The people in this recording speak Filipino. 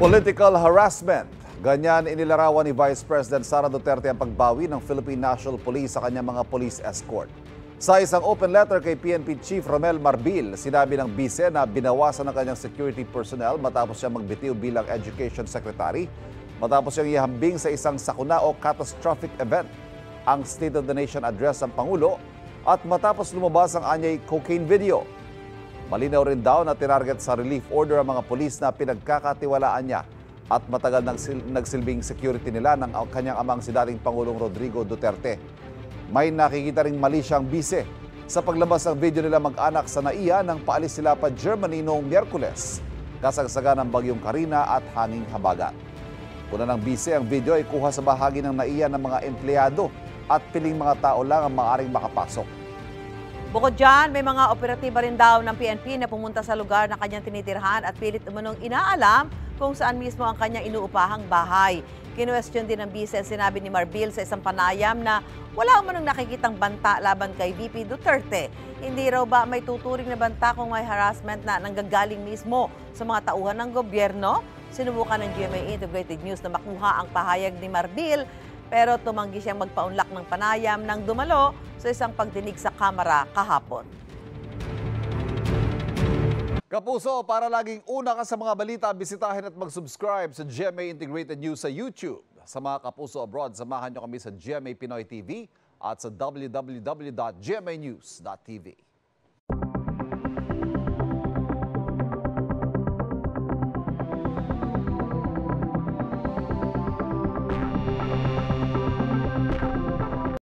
Political harassment. Ganyan inilarawan ni Vice President Sara Duterte ang pagbawi ng Philippine National Police sa kanyang mga police escort. Sa isang open letter kay PNP Chief Romel Marbil, sinabi ng bise na binawasan ng kanyang security personnel matapos siya magbitiw bilang Education Secretary, matapos siyang ihambing sa isang sakuna o catastrophic event ang State of the Nation address ng Pangulo at matapos lumabas ang anyay cocaine video. Malinaw rin daw na tinarget sa relief order ang mga pulis na pinagkakatiwalaan niya at matagal nagsilbing security nila ng kanyang amang si dating Pangulong Rodrigo Duterte. May nakikita ring mali siyang bise sa paglabas ng video nila mag-anak sa NAIA nang paalis sila pa Germany noong Miyerkules, kasagsagan ng bagyong Karina at hanging habagat. Una ng bise, ang video ay kuha sa bahagi ng NAIA ng mga empleyado at piling mga tao lang ang maaaring makapasok. Bukod dyan, may mga operatiba rin daw ng PNP na pumunta sa lugar na kanyang tinitirhan at pilit umunong inaalam kung saan mismo ang kanyang inuupahang bahay. Kinuwestiyon din ng bise ang sinabi ni Marbil sa isang panayam na wala umanong nakikitang banta laban kay VP Duterte. Hindi raw ba may tuturing na banta kung may harassment na nanggagaling mismo sa mga tauhan ng gobyerno? Sinubukan ng GMA Integrated News na makuha ang pahayag ni Marbil, pero tumanggi siyang magpaunlak ng panayam nang dumalo sa isang pagdinig sa kamera kahapon. Kapuso, para laging una ka sa mga balita, bisitahin at mag-subscribe sa GMA Integrated News sa YouTube. Sa mga kapuso abroad, samahan niyo kami sa GMA Pinoy TV at sa www.gmanews.tv.